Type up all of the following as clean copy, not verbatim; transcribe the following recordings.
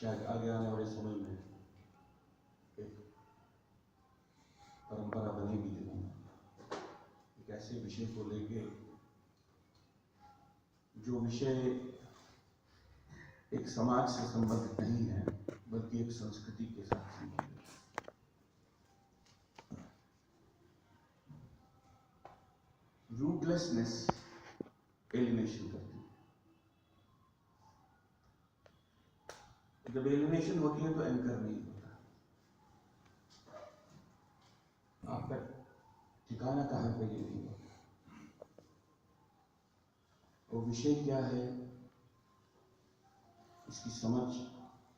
शायद आगे आने वाले समय में एक परंपरा बनेगी जिसमें एक ऐसे विषय को लेके जो विषय एक समाज से संबंधित नहीं है बल्कि एक संस्कृति के साथ संबंधित है। रूटलेसनेस एलिनेशन करती है। जब एलिनेशन होती है तो एंकर नहीं होता। आपका ठिकाना कहाँ पे ये नहीं होता। वो विषय क्या है इसकी समझ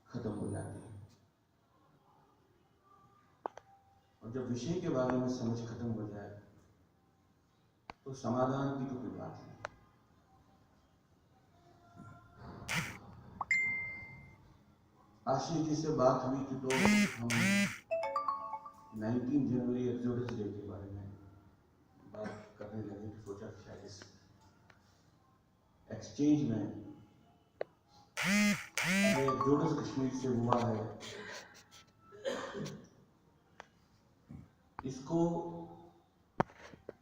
खत्म हो जाती है। और जब विषय के बारे में समझ खत्म हो जाए तो समाधान की तो कोई बात नहीं। आशीष जी से बात हुई थी तो हम 19 जनवरी एक्सोडस डे के बारे में बात करने लगे तो सोचा कि शायद इस एक्सचेंज में जो एक्सोडस कश्मीर से हुआ है इसको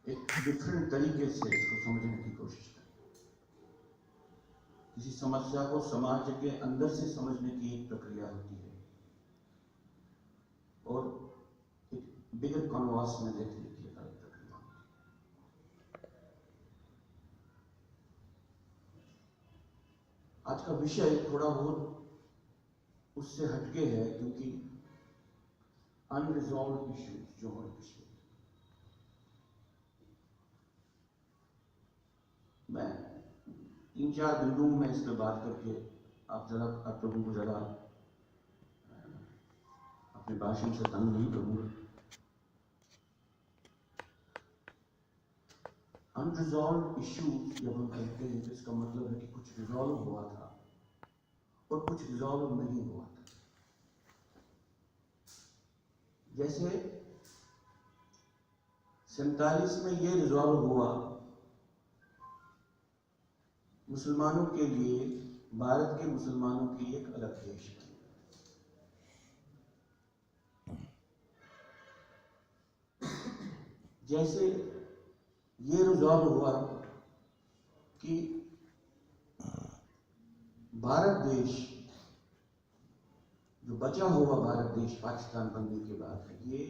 एक डिफरेंट तरीके से इसको समझने की कोशिश करें। किसी समस्या को समाज के अंदर से समझने की एक प्रक्रिया होती है और एक बिगर कॉन्वास में देखने की एक अलग प्रक्रिया होती है। आज का विषय थोड़ा बहुत उससे हटके है क्योंकि अनरिजॉल्व इश्यूज जो हमारे पिछले मैं 3-4 बिंदुओं में इस पर बात करके आप लोगों को जरा अपने भाषण से तंग नहीं करूंगा। अनरिजॉल्व इश्यूज जब हम कहते हैं तो इसका मतलब है कि कुछ रिजॉल्व हुआ था और कुछ रिजॉल्व नहीं हुआ था। जैसे 47 में ये रिजॉल्व हुआ मुसलमानों के लिए, भारत के मुसलमानों के लिए एक अलग देश बने। जैसे ये रिजॉल्व हुआ कि भारत देश जो बचा हुआ भारत देश पाकिस्तान बनने के बाद ये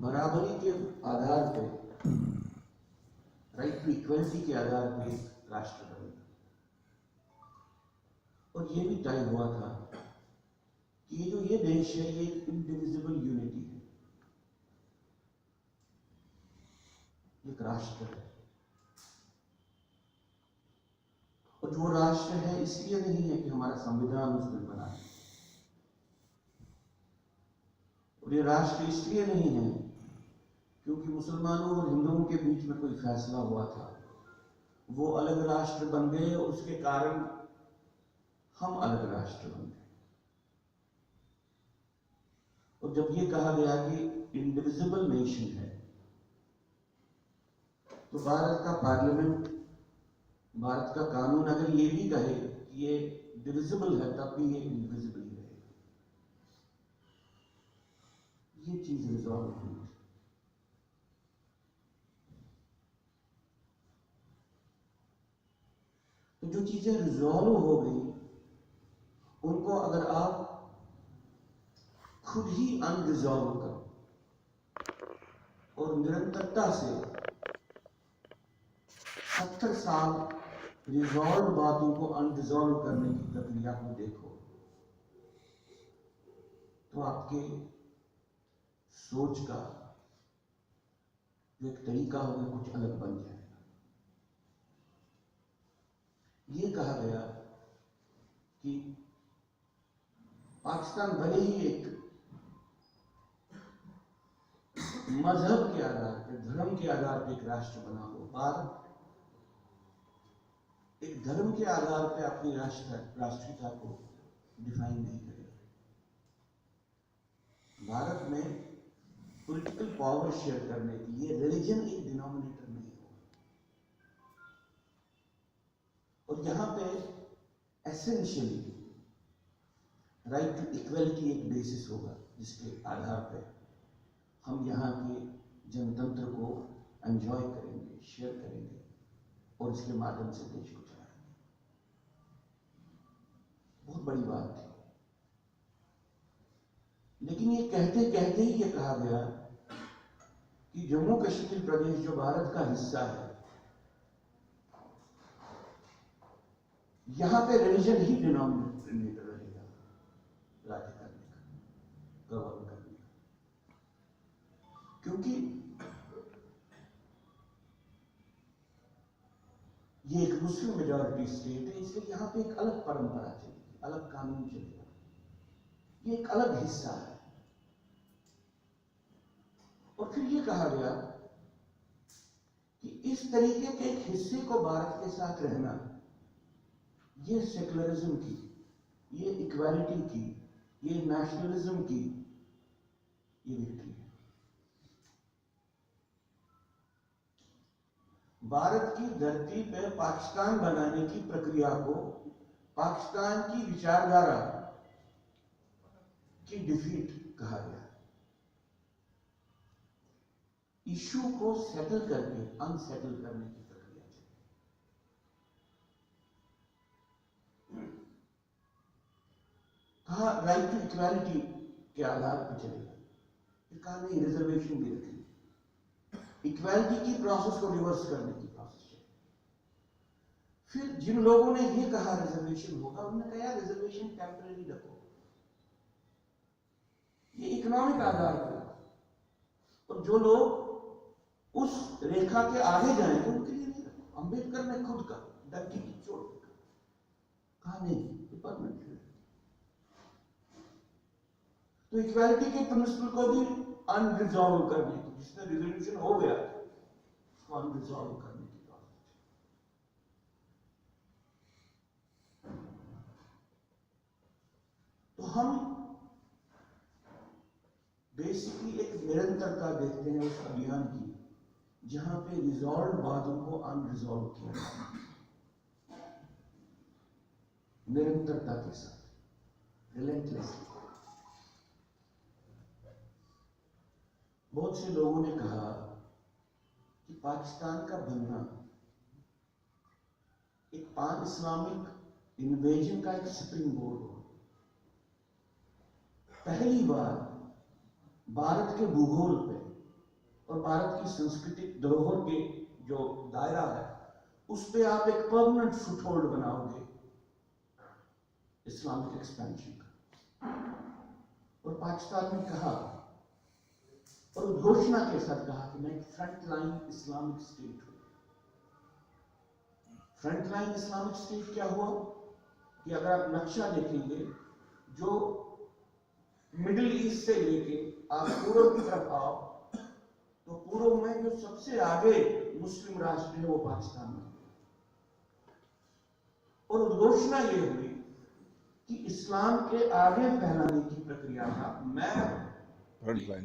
बराबरी के आधार पर, राइट टू इक्वलिटी के आधार पर एक राष्ट्र बनेगा। और ये भी तय हुआ था कि ये देश है ये एक इंडिविजिबल यूनिटी है, एक राष्ट्र है। और जो राष्ट्र है इसलिए नहीं है कि हमारा संविधान उसमें बना है, और ये राष्ट्र इसलिए नहीं है क्योंकि मुसलमानों और हिंदुओं के बीच में कोई फैसला हुआ था, वो अलग राष्ट्र बन गए और उसके कारण हम अलग राष्ट्र बन गए। और जब ये कहा गया कि इंडिविजिबल नेशन है तो भारत का पार्लियामेंट, भारत का कानून अगर ये भी कहे कि ये डिविजिबल है तब भी ये इंडिविजिबल ही रहेगा। ये चीज रिजॉल्व हुई। तो जो चीजें रिजॉल्व हो गई उनको अगर आप खुद ही अनरिजॉल्व करो और निरंतरता से 70 साल रिजॉल्व बातों को अनरिजॉल्व करने की प्रक्रिया को देखो तो आपके सोच का जो एक तरीका होगा कुछ अलग बन जाएगा। ये कहा गया कि पाकिस्तान भले ही एक मजहब के आधार पर, धर्म के आधार पर एक राष्ट्र बना हो, भारत एक धर्म के आधार पर अपनी राष्ट्रीयता को डिफाइन नहीं करेगा। भारत में पॉलिटिकल पावर शेयर करने के लिए रिलीजन एक डिनोमिनेटर नहीं होगा। और यहां पे एसेंशियली राइट टू इक्वलिटी एक बेसिस होगा जिसके आधार पर हम यहाँ के जनतंत्र को एंजॉय करेंगे, शेयर करेंगे और इसके माध्यम से देश को चलाएंगे। बहुत बड़ी बात थी। लेकिन ये कहते कहते ही ये कहा गया कि जम्मू कश्मीर प्रदेश जो भारत का हिस्सा है, यहां पे रिलीजन ही डिनोमिनेटर रहेगा राज्य करने का, गवर्न करने का। क्योंकि ये एक मुस्लिम मेजॉरिटी स्टेट है, इसलिए यहां पे एक अलग परंपरा चलेगी, अलग कानून चलेगा, ये एक अलग हिस्सा है। और फिर ये कहा गया कि इस तरीके के एक हिस्से को भारत के साथ रहना, ये सेकुलरिज्म की, ये इक्वालिटी की, ये नेशनलिज्म की ये विक्ट्री है। भारत की धरती पर पाकिस्तान बनाने की प्रक्रिया को पाकिस्तान की विचारधारा की डिफीट कहा गया। इशू को सेटल करके अनसेटल करने की प्रक्रिया चली। कहा राइट टू इक्वालिटी के आधार पर चलेगा, कहा नहीं रिजर्वेशन भी रखेंगे, इक्वालिटी की प्रोसेस को रिवर्स करने की प्रोसेस है। फिर जिन लोगों ने ये कहा रिजर्वेशन होगा, उन्होंने कहा रिजर्वेशन टेम्परेरी रखो, ये इकोनॉमिक आधार पर, और जो लोग उस रेखा के आगे जाएंगे उनके लिए नहीं रखो। अंबेडकर ने खुद कहा, डंकी की चोट कहा नहीं, ये परमानेंट है। तो इक्वालिटी के प्रिंसिपल को भी अनरिजॉल्व करने की, जिसमें रिजोल्यूशन हो गया उसको अनरिजॉल्व करने की बात है। तो हम बेसिकली एक निरंतरता देखते हैं उस अभियान की, जहां पे रिजॉल्व बातों को अनरिजॉल्व किया जाता है, निरंतरता के साथ, रिलेंटलेसली। बहुत से लोगों ने कहा कि पाकिस्तान का बनना एक पान इस्लामिक इन्वेजन का एक स्प्रिंग बोर्ड हो। पहली बार भारत के भूगोल पे और भारत की सांस्कृतिक धरोहर के जो दायरा है उस पे आप एक परमानेंट फुटहोल्ड बनाओगे इस्लामिक एक्सपेंशन का। और पाकिस्तान ने कहा और घोषणा के साथ कहा कि मैं फ्रंटलाइन इस्लामिक स्टेट हूं। फ्रंटलाइन इस्लामिक स्टेट क्या हुआ कि अगर आप नक्शा देखेंगे, जो मिडिल ईस्ट से लेके आप पूर्व की तरफ आओ, तो पूर्व में जो सबसे आगे मुस्लिम राष्ट्र है वो पाकिस्तान में। और उद्घोषणा ये हुई कि इस्लाम के आगे फैलाने की प्रक्रिया का मैं फ्रंटलाइन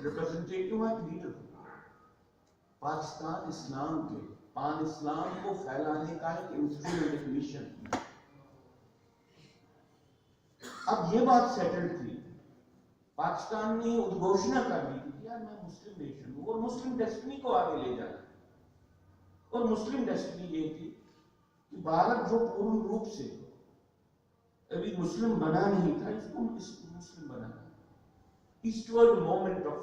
रिप्रेजेंटेटिव लीडर हूं। पाकिस्तान इस्लाम के पान इस्लाम को फैलाने का एक इंस्ट्रूमेंट, एक मिशन। अब ये बात सेटल्ड थी, पाकिस्तान ने उद्घोषणा कर दी थी यार मैं मुस्लिम नेशन हूं और मुस्लिम डेस्टिनी को आगे ले जाना। और मुस्लिम डेस्टिनी ये थी कि भारत जो पूर्ण रूप से अभी मुस्लिम बना नहीं था, इसको मुस्लिम बनाना, eastward moment of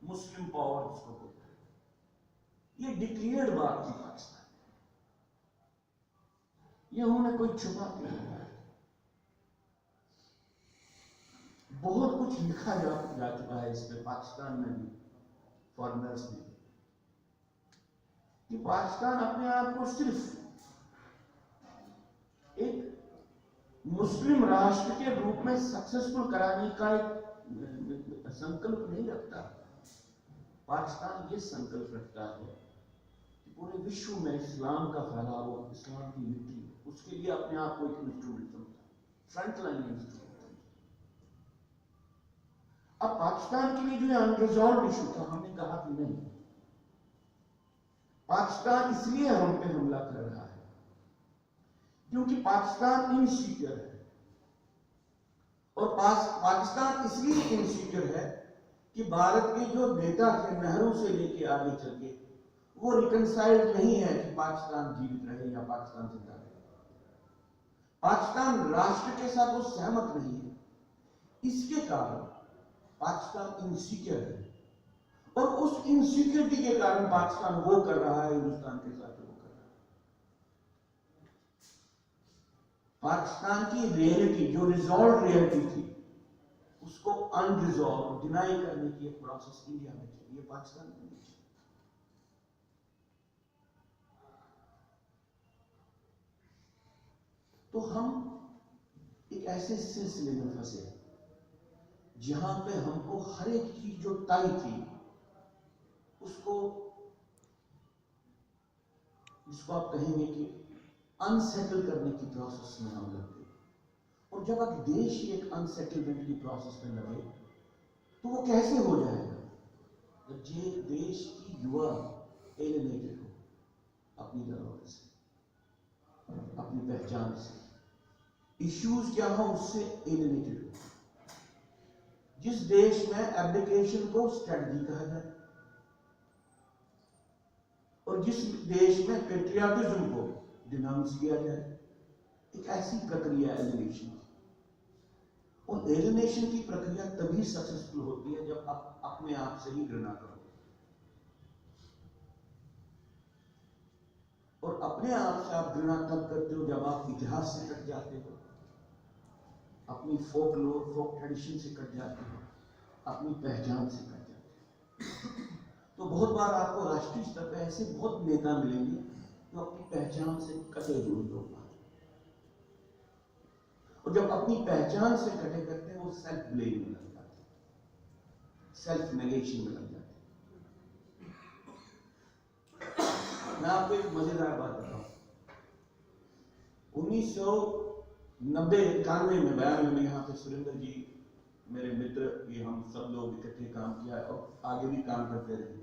Muslim power जिसको बोलते हैं, ये डिक्लेयर्ड बात थी पाकिस्तान। ये उन्होंने कोई छुपा के नहीं रखा। बहुत कुछ लिखा जा चुका है इस पे, पाकिस्तान में भी, फॉरेनर्स ने, कि पाकिस्तान अपने आप को सिर्फ एक मुस्लिम राष्ट्र के रूप में सक्सेसफुल कराने का एक संकल्प नहीं रखता। पाकिस्तान ये संकल्प रखता है कि पूरे विश्व में इस्लाम का फैलाव, इस्लाम की विक्ट्री, उसके लिए अपने आप को एक इंस्ट्रूमेंट समझता है, फ्रंटलाइन इंस्ट्रूमेंट। अब पाकिस्तान के लिए जो अनरिजॉल्व इशू था, हमने कहा कि नहीं, पाकिस्तान इसलिए हम पे हमला कर रहा है क्योंकि पाकिस्तान इनसिक्योर है, और पाकिस्तान इसलिए इनसिक्योर है कि भारत के जो नेता थे नेहरू से लेके आगे चल के, वो रिकनसाइल्ड नहीं है कि पाकिस्तान जीवित रहे या पाकिस्तान जिंदा रहे। पाकिस्तान राष्ट्र के साथ वो सहमत नहीं है, इसके कारण पाकिस्तान इनसिक्योर है, और उस इनसिक्योरिटी के कारण पाकिस्तान वो कर रहा है हिंदुस्तान के साथ वो कर रहा है। पाकिस्तान की रियलिटी, जो रिजॉल्व रियलिटी थी, उसको अनरिजॉल्व डिनाई करने की एक प्रोसेस इंडिया में चली है, पाकिस्तान में नहीं चली। तो हम एक ऐसे सिलसिले में फंसे जहां पे हमको हर एक चीज जो तय थी उसको, जिसको आप कहेंगे कि अनसेटल करने की प्रोसेस में हम लग गए। और जब एक देश ही एक अनसेटलमेंट की प्रोसेस में लगे तो वो कैसे हो जाएगा? जब ये देश की युवा एलिनेटेड हो अपनी धरोहर से, अपनी पहचान से, इश्यूज क्या हो उससे एलिनेटेड हो। जिस देश में एब्डिकेशन को स्ट्रेटजी कहा जाए और जिस देश में पेट्रियाटिज्म को डिनाउंस किया जाए, एक ऐसी प्रक्रिया एलिनेशन की। और एलिनेशन की प्रक्रिया तभी सक्सेसफुल होती है जब आप अपने आप से ही घृणा करो, और अपने आप से आप घृणा तब करते हो जब आप इतिहास से कट जाते हो, अपनी फोक ट्रेडिशन से कट जाते हो, अपनी पहचान से कट जाते हो। तो बहुत बार आपको राष्ट्रीय स्तर पर ऐसे बहुत नेता मिलेंगे जो अपनी पहचान से कटे हुए लोग, और जब अपनी पहचान से कटे करते हैं वो सेल्फ ब्लेम में लग जाते हैं, सेल्फ नेगेशन में लग जाते हैं। मैं आपको एक मजेदार बात बताऊं। 1991 में 92 में यहाँ पे सुरेंद्र जी मेरे मित्र, ये हम सब लोग इकट्ठे काम किया और आगे भी काम करते रहेंगे।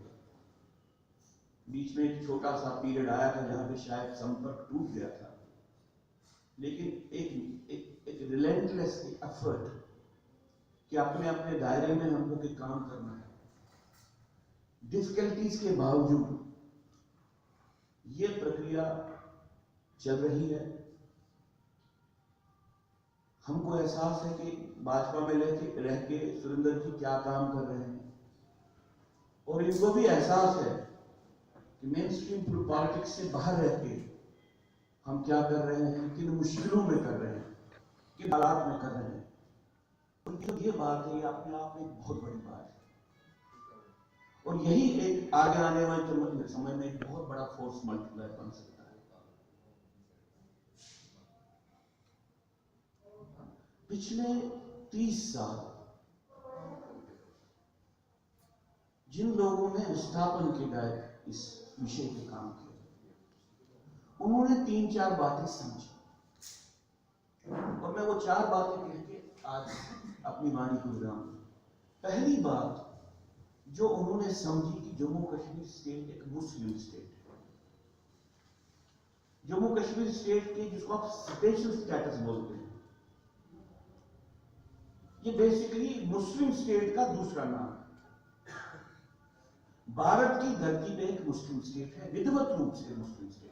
बीच में एक छोटा सा पीरियड आया था जहां पे शायद संपर्क टूट गया था, लेकिन एक रिलेंटलेस एफर्ट कि अपने अपने दायरे में हम लोग एक काम करना है, डिफिकल्टीज के बावजूद ये प्रक्रिया चल रही है। हमको एहसास है कि भाजपा में रह के सुरेंद्र जी क्या काम कर रहे हैं, और इनको भी एहसास है कि मेन स्ट्रीम पॉलिटिक्स से बाहर रह के हम क्या कर रहे हैं, किन मुश्किलों में कर रहे हैं, किन हालात में कर रहे हैं। तो ये बात है, ये अपने आप में एक बहुत बड़ी बात है, और यही एक आगे आने वाले समय में एक बहुत बड़ा फोर्स मल्टीप्लायर बन सकता है। पिछले 30 साल जिन लोगों ने विस्थापन के दायरे इस विषय पे काम किया, उन्होंने 3-4 बातें समझी, और मैं वो 4 बातें कह के आज अपनी वाणी को विराम दूं। पहली बात जो उन्होंने समझी कि जम्मू कश्मीर स्टेट एक मुस्लिम स्टेट है। जम्मू कश्मीर स्टेट के, जिसको आप स्पेशल स्टेटस बोलते हैं, ये बेसिकली मुस्लिम स्टेट का दूसरा नाम है। भारत की धरती पे एक मुस्लिम स्टेट है, विधिवत रूप से मुस्लिम स्टेट है,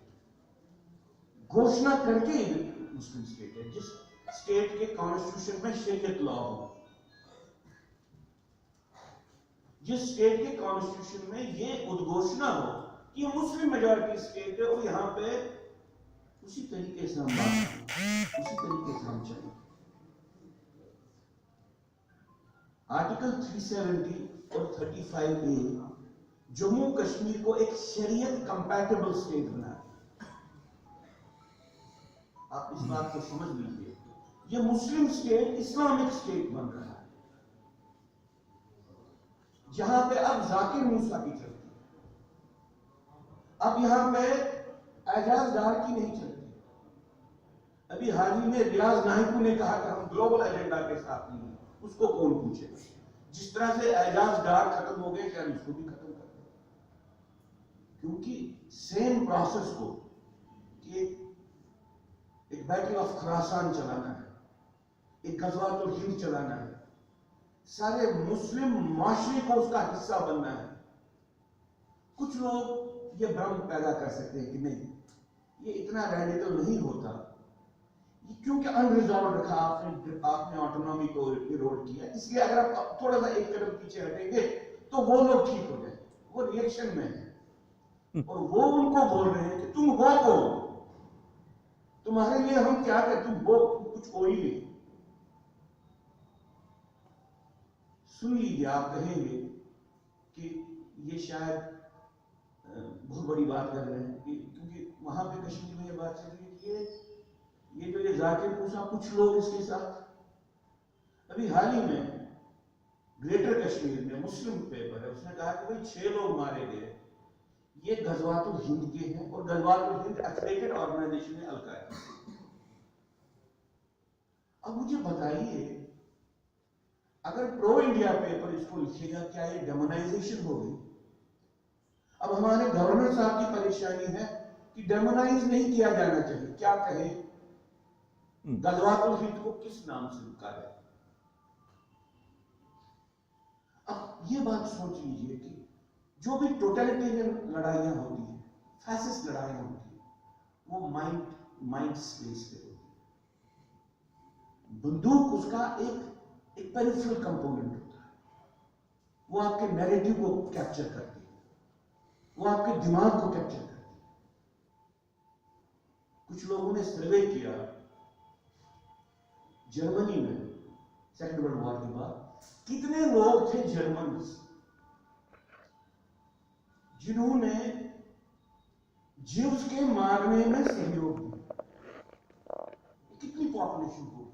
घोषणा करके मुस्लिम स्टेट है, जिस स्टेट के कॉन्स्टिट्यूशन में शरीयत लॉ हो, जिस स्टेट के कॉन्स्टिट्यूशन में ये उद्घोषणा हो कि ये मुस्लिम मेजॉरिटी स्टेट है, और यहां पे उसी तरीके से हम बात करें, उसी तरीके से हम चलें। आर्टिकल 370 और 35A जम्मू कश्मीर को एक शरीयत कंपैटिबल स्टेट बनाया। आप इस बात को समझ लीजिए, ये मुस्लिम स्टेट इस्लामिक स्टेट बन रहा है, जहां पे अब जाकिर मूसा की चलती है, अब यहां पे एजाज डार की नहीं चलती। अभी हाल ही में रियाज नाहिकू ने कहा कि हम ग्लोबल एजेंडा के साथ नहीं है, उसको कौन पूछेगा? जिस तरह से एजाज डार खत्म हो गए, शायद उसको भी खत्म कर दो, क्योंकि सेम प्रोसेस को कि एक बैटल ऑफ खुरासान चलाना है, एक गज़वातुल हिंद चलाना है, सारे मुस्लिम माशरे को उसका हिस्सा बनना है। कुछ लोग ये भ्रम पैदा कर सकते हैं कि नहीं, ये इतना रेडिकल नहीं होता, ये क्योंकि अनरिजॉल्व रखा आपने ऑटोनॉमी को इरोड किया, इसलिए अगर आप थोड़ा सा एक कदम पीछे हटेंगे तो वो लोग ठीक हो जाए। वो रिएक्शन में है और वो उनको बोल रहे हैं कि तुम हो कौन, तुम्हारे लिए हम क्या करें, तुम हो, तुम कुछ हो ही नहीं। सुन लीजिए, आप कहेंगे कि ये शायद बहुत बड़ी बात कर रहे हैं, क्योंकि वहां पे कश्मीर में ये बात चल रही है कि ये जो ये जाकिर मूसा, कुछ लोग इसके साथ। अभी हाल ही में ग्रेटर कश्मीर में मुस्लिम पेपर है, उसने कहा कि भाई 6 लोग मारे गए, ये गज़वातुल हिंद के हैं और गज़वातुल हिंद एफिलिएटेड ऑर्गेनाइजेशन है अल-कायदा। अब मुझे बताइए, अगर प्रो इंडिया पेपर इसको लिखेगा, क्या ये डेमोनाइजेशन हो गई? अब हमारे गवर्नर साहब की परेशानी है कि डेमोनाइज नहीं किया जाना चाहिए, क्या कहे, गज़वातुल हिंद को किस नाम से पुकारे? अब ये बात सोच लीजिए कि जो भी टोटलिटेरियन लड़ाइयां होती हैं, फैसिस्ट लड़ाइयां होती हैं, वो माइंड स्पेस पे होती है। बंदूक उसका एक पेरिफेरल कंपोनेंट होता है, वो आपके नैरेटिव को कैप्चर करती है, वो आपके दिमाग को कैप्चर करती है। कुछ लोगों ने सर्वे किया जर्मनी में सेकेंड वर्ल्ड वॉर के बाद, कितने लोग थे जर्मन जिन्होंने ज्यूस के मारने में सहयोग दिया? कितनी पॉपुलेशन होगी?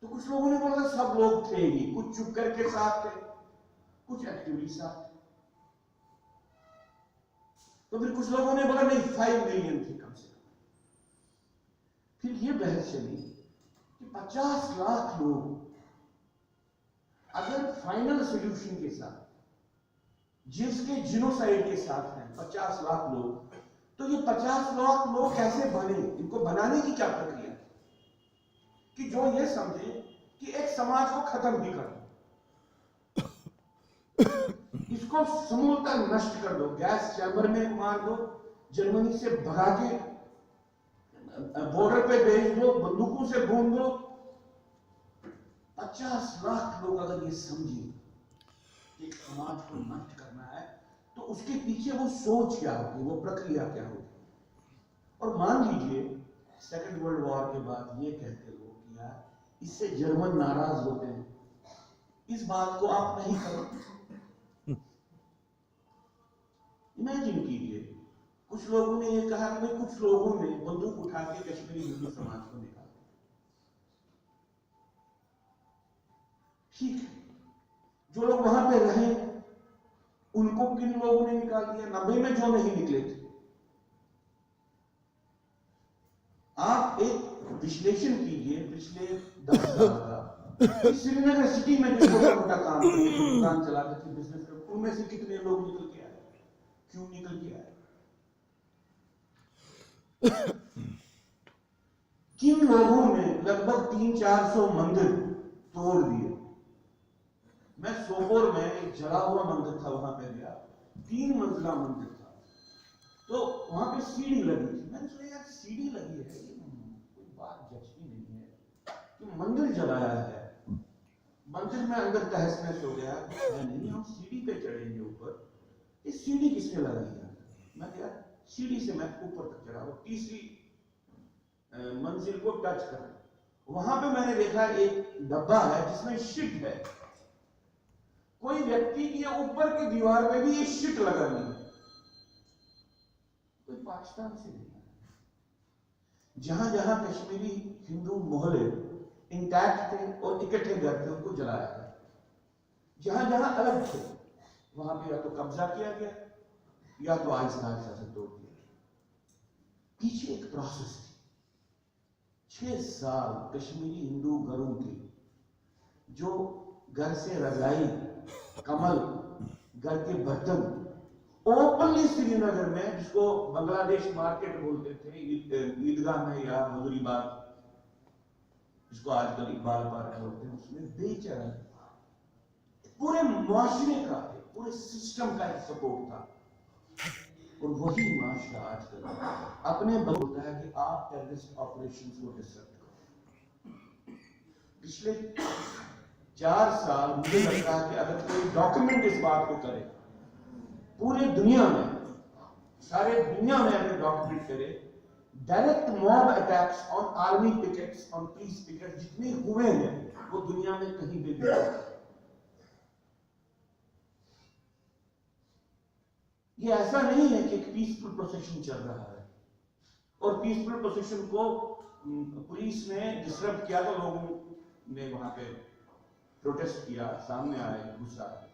तो कुछ लोगों ने बोला सब लोग थे ही, कुछ चुप करके साथ थे, कुछ एक्टिवली साथ थे। तो फिर कुछ लोगों ने बोला नहीं 5 मिलियन थे कम से कम। फिर ये बहस चली कि 50 लाख लोग अगर फाइनल सोल्यूशन के साथ, जिसके जिनोसाइड के साथ हैं 50 लाख लोग, तो ये 50 लाख लोग कैसे बने? इनको बनाने की क्या प्रक्रिया कि जो ये समझे कि एक समाज को खत्म ही कर दो, इसको समूलता नष्ट कर दो, गैस चैम्बर में मार दो, जर्मनी से भगा के बॉर्डर पे भेज दो, बंदूकों से भून दो। 50 लाख लोग अगर ये समझे कि समाज को नष्ट करना है, तो उसके पीछे वो सोच क्या होगी, वो प्रक्रिया क्या होगी? और मान लीजिए सेकेंड वर्ल्ड वॉर के बाद ये कहते लोग कि यार इससे जर्मन नाराज होते हैं, इस बात को आप नहीं करो। इमेजिन कीजिए, कुछ लोगों ने ये कहा कि भाई कुछ लोगों ने बंदूक उठा के कश्मीरी हिंदू समाज को निकाला। ठीक है, जो लोग वहां पे रहे उनको किन लोगों ने निकाल दिया? 90 में जो नहीं निकले थे। आप एक विश्लेषण कीजिए पिछले 10 साल का, श्रीनगर सिटी में जो छोटा मोटा काम दुकान चलाते थे, बिजनेस करते, उनमें से कितने लोग निकल के आए? क्यों निकल के आए? किन लोगों ने लगभग 300-400 मंदिर तोड़ दिए? मैं सोपोर में एक जला हुआ मंदिर था, वहां पे गया, 3 मंजिला मंदिर था, तो वहां पे सीढ़ी लगी थी। मैंने सोचा यार सीढ़ी लगी है, कोई बात जचती नहीं है कि मंदिर जलाया है, मंदिर में अंदर तहस नहस हो गया है, नहीं हम सीढ़ी पे चढ़ेंगे ऊपर, इस सीढ़ी किसने लगाई है? मैं गया सीढ़ी से मैं ऊपर तक चढ़ा, वो तीसरी मंजिल को टच कर, वहां पे मैंने देखा एक डब्बा है जिसमें शिट है। कोई व्यक्ति की ऊपर की दीवार पे भी ये शिट लगा नहीं है, कोई पाकिस्तान से नहीं है। जहां जहां कश्मीरी हिंदू मोहल्ले इंटैक्ट थे और इकट्ठे घर थे, उनको जलाया गया। जहां जहां अलग थे वहां पे या तो कब्जा किया गया या तो आहिस्ता आहिस्ता से तोड़ दिया। पीछे एक प्रोसेस थी, 6 साल कश्मीरी हिंदू घरों की, जो घर से रजाई, कमल, घर के बर्तन ओपनली श्रीनगर में, जिसको बांग्लादेश मार्केट बोलते थे, ईदगाह में या मजूरीबाग, जिसको आजकल इकबाल पार्क बोलते हैं, उसमें बेच रहा है। पूरे मुआशरे का, पूरे सिस्टम का एक सपोर्ट था। और वही माशरा आजकल अपने बोलता है कि आप टेररिस्ट ऑपरेशंस को डिस्टर्ब करो। पिछले 4 साल मुझे लगता है कि अगर कोई डॉक्यूमेंट इस बात को करे, पूरी दुनिया में, सारे दुनिया में अगर डॉक्यूमेंट करे, direct mob attacks on army pickets, on peace pickets जितने हुए हैं वो दुनिया में कहीं भी नहीं। ये ऐसा नहीं है कि एक पीसफुल प्रोसेशन चल रहा है और पीसफुल प्रोसेशन को पुलिस ने डिस्टर्ब किया तो लोगों ने वहां पे प्रोटेस्ट किया, सामने आए, गुस्सा आए।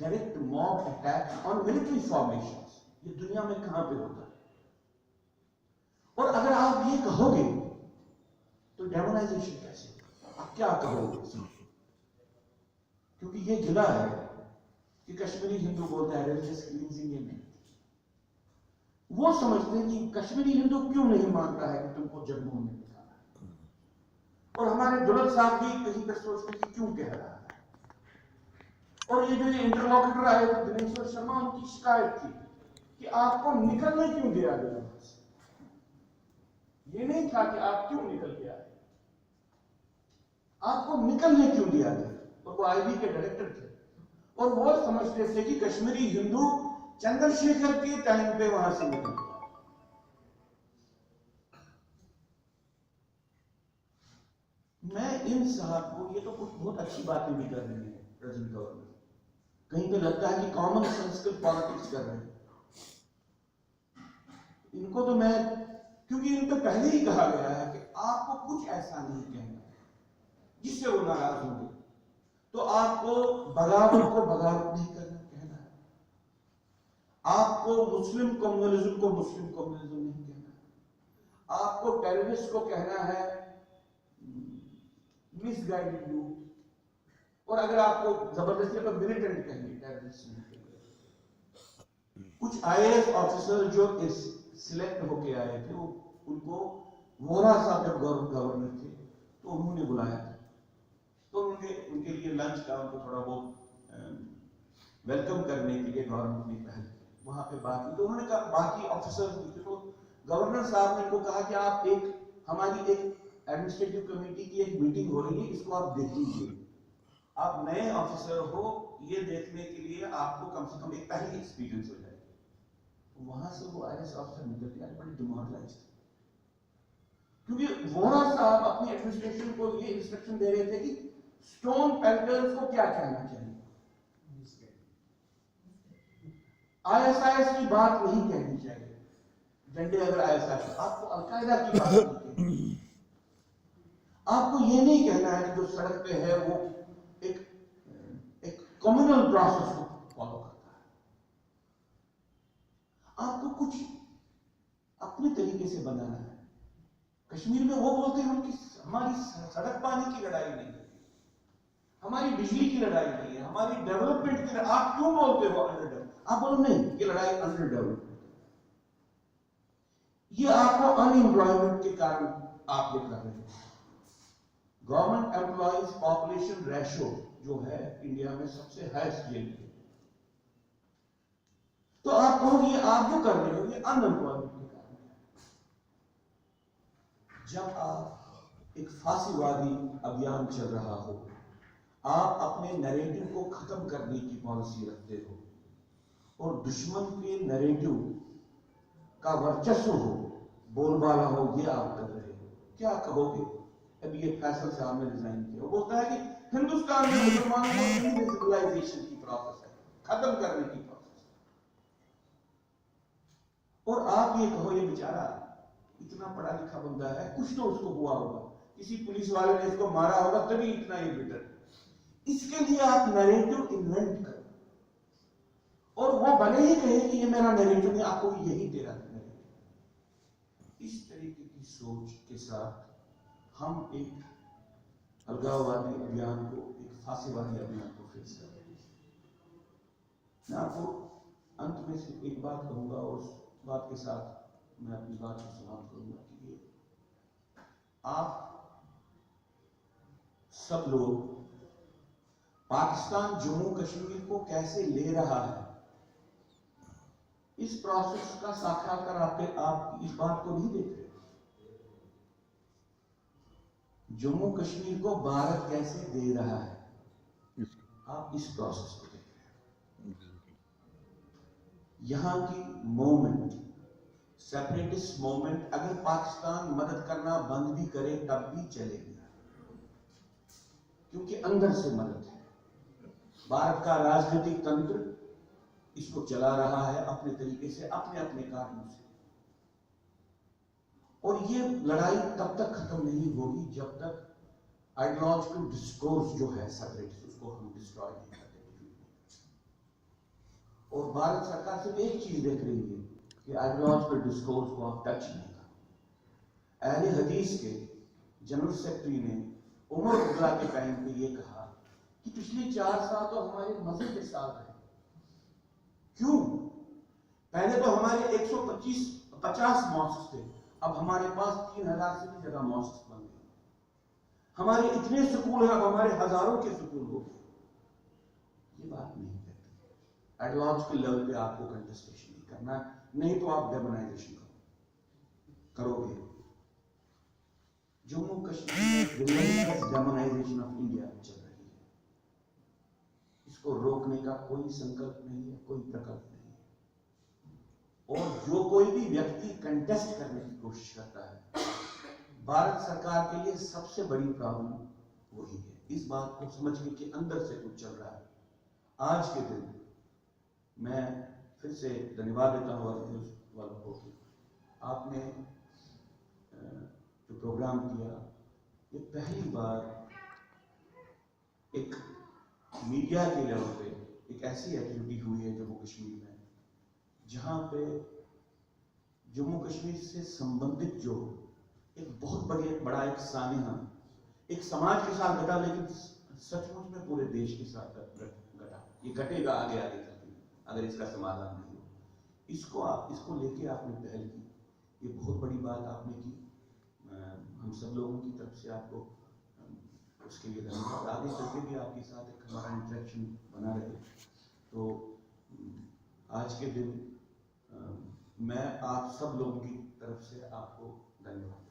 Direct mob attack on military formations ये दुनिया में कहां पे होता है? और अगर आप ये कहोगे तो डेमोनाइजेशन कैसे? आप क्या कहोगे? क्योंकि ये गिला है कि कश्मीरी हिंदू बोलते हैं रिलीजियस क्लींजिंग ये नहीं। वो समझते हैं कि कश्मीरी हिंदू क्यों नहीं मानता है कि तुमको जन्मभूमि में निकाला है। और हमारे दुलत साहब भी कहीं पर सोचते कि क्यों कह रहा है। और ये जो इंटरलॉक्यूटर आए थे दिनेश्वर शर्मा, उनकी शिकायत थी कि आपको निकलने क्यों दिया गया। ये नहीं था कि आप क्यों निकल के आए, आपको निकलने क्यों दिया गया। और वो आईबी के डायरेक्टर थे और वो समझते थे कि कश्मीरी हिंदू चंद्रशेखर के टाइम पे वहां से निकल गया। मैं इन साहब को, ये तो कुछ बहुत अच्छी बातें भी कर रहे हैं प्रेजेंट गवर्नमेंट, कहीं पे लगता है कि कॉमन सेंस के पॉलिटिक्स कर रहे हैं। इनको तो मैं, क्योंकि इन पे पहले ही कहा गया है कि आपको कुछ ऐसा नहीं कहना जिससे वो नाराज होंगे, तो आपको बगावत को बगावत नहीं करना कहना है, आपको मुस्लिम कम्युनिज्म को मुस्लिम कम्युनिज्म नहीं कहना है, आपको टेररिस्ट को कहना है मिसगाइडेड ग्रुप, और अगर आपको जबरदस्ती तो मिलिटेंट कहेंगे, टेररिस्ट नहीं कहेंगे। कुछ आईएएस ऑफिसर जो इस सिलेक्ट होके आए थे, वो उनको वोरा साहब जब गवर्नर थे तो उन्होंने बुलाया था, तो उनके लिए लंच का उनको थोड़ा बहुत वेलकम करने के लिए गवर्नमेंट ने पहले वहां पे बात की। तो उन्होंने कहा, बाकी ऑफिसर्स भी थे, तो गवर्नर साहब ने इनको कहा कि आप हमारी एक एडमिनिस्ट्रेटिव कमेटी की एक मीटिंग हो रही है, इसको आप देख लीजिए। आप नए ऑफिसर हो, ये देखने के लिए आपको कम से कम एक पहली एक्सपीरियंस हो जाएगी। वहां से वो आईएएस ऑफिसर निकल के बड़े डिमोरलाइज्ड थे, क्योंकि वोरा साहब अपनी एडमिनिस्ट्रेशन को ये इंस्ट्रक्शन दे रहे थे कि स्टोन पेल्टर्स को क्या कहना चाहिए, आईएसआईएस की बात नहीं कहनी चाहिए। झंडे अगर आईएसआईएस, आपको अलकायदा की बात नहीं कहनी, आपको ये नहीं कहना है कि जो सड़क पे है वो एक कम्युनल प्रोसेस को फॉलो करता है। आपको कुछ अपने तरीके से बनाना है। कश्मीर में वो बोलते हैं हमारी सड़क पानी की लड़ाई नहीं है, हमारी बिजली की लड़ाई नहीं है, हमारी डेवलपमेंट की लड़ाई। आप क्यों बोलते हो अंडर डेवलपमेंट? आप बोलो नहीं, ये लड़ाई अंडर डेवलपमेंट, ये आपको अनएम्प्लॉयमेंट के कारण आप ये कर रहे हैं। गवर्नमेंट एम्प्लॉइज पॉपुलेशन रेशियो जो है इंडिया में सबसे हाईएस्ट जेल है, तो आप कहोगे आप जो कर रहे हो ये अनएम्प्लॉयमेंट के कारण है। जब आप एक फांसीवादी अभियान चल रहा हो, आप अपने नैरेटिव को खत्म करने की पॉलिसी रखते हो और दुश्मन के नैरेटिव का वर्चस्व हो, बोलबाला हो, ये आप कर रहे हो, क्या कहोगे? अभी ये फैसल साहब ने रिजाइन किया, वो बोलता है कि हिंदुस्तान में मुसलमानों को इनविजिबलाइजेशन की प्रोसेस है, खत्म करने की प्रोसेस, और आप ये कहो ये बेचारा इतना पढ़ा लिखा बंदा है, कुछ तो उसको हुआ होगा, किसी पुलिस वाले ने इसको मारा होगा तभी इतना ये बेटर। इसके लिए आप नैरेटिव इन्वेंट करो, और वो भले ही कहे कि ये मेरा नैरेटिव नहीं, आपको यही तेरा नैरेटिव। इस तरीके की सोच के साथ हम एक अलगाववादी अभियान को, एक फांसीवादी अभियान को फेस कर रहे हैं। मैं आपको अंत में से एक बात कहूंगा और उस बात के साथ मैं अपनी बात को समाप्त करूंगा कि आप सब लोग पाकिस्तान जम्मू कश्मीर को कैसे ले रहा है, इस प्रोसेस का साक्षात्कार आप इस बात को नहीं देख रहे। जम्मू कश्मीर को भारत कैसे दे रहा है, आप इस प्रोसेस को देख रहे हैं। यहां की मूवमेंट, सेपरेटिस्ट मूवमेंट, अगर पाकिस्तान मदद करना बंद भी करे तब भी चलेगी, क्योंकि अंदर से मदद है। भारत का राजनीतिक तंत्र इसको चला रहा है अपने तरीके से, अपने अपने कारणों से, और ये लड़ाई तब तक खत्म नहीं होगी जब तक आइडियोलॉजिकल डिस्कोर्स जो है सेपरेटिस्ट, उसको हम डिस्ट्रॉय नहीं करते। और भारत सरकार सिर्फ एक चीज देख रही है कि आइडियोलॉजिकल डिस्कोर्स को आप टच नहीं कर। अहले हदीस के जनरल सेक्रेटरी ने उमर अब्दुल्ला के टाइम पे ये कहा कि पिछले 4 साल तो हमारे मजे के साल रहे। क्यों? पहले तो हमारे 150 मॉस्क थे, अब हमारे पास 3000 से भी ज्यादा मॉस्क बन गए। हमारे इतने स्कूल हैं, अब हमारे हजारों के स्कूल हो गए। ये बात नहीं कहते। आइडियोलॉजिकल लेवल पे आपको कंटेस्टेशन नहीं करना, नहीं तो आप डेमोनाइजेशन करोगे। जम्मू कश्मीर में डेमोनाइजेशन ऑफ इंडिया चल रही है, इसको रोकने का कोई संकल्प नहीं है, कोई प्रकल्प नहीं है। और जो कोई भी व्यक्ति कंटेस्ट करने की कोशिश करता है, भारत सरकार के लिए सबसे बड़ी प्रॉब्लम वही है। इस बात को समझने के अंदर से कुछ चल रहा है। आज के दिन मैं फिर से धन्यवाद देता हूँ वालों को, आपने जो प्रोग्राम किया, ये पहली बार एक मीडिया के लेवल पे एक ऐसी एक्टिविटी हुई है जम्मू कश्मीर में, जहां पे जम्मू कश्मीर से संबंधित जो एक बहुत बड़ा एक सानिहा एक समाज के साथ घटा, लेकिन सचमुच में पूरे देश के साथ घटा। ये घटेगा आगे आगे चलते अगर इसका समाधान नहीं हो। इसको लेके आपने पहल की, ये बहुत बड़ी बात आपने की। हम सब लोगों की तरफ से आपको उसके लिए धन्यवाद। आगे चलके भी आपके साथ एक हमारा इंटरेक्शन बना रहे। तो आज के दिन मैं आप सब लोगों की तरफ से आपको धन्यवाद।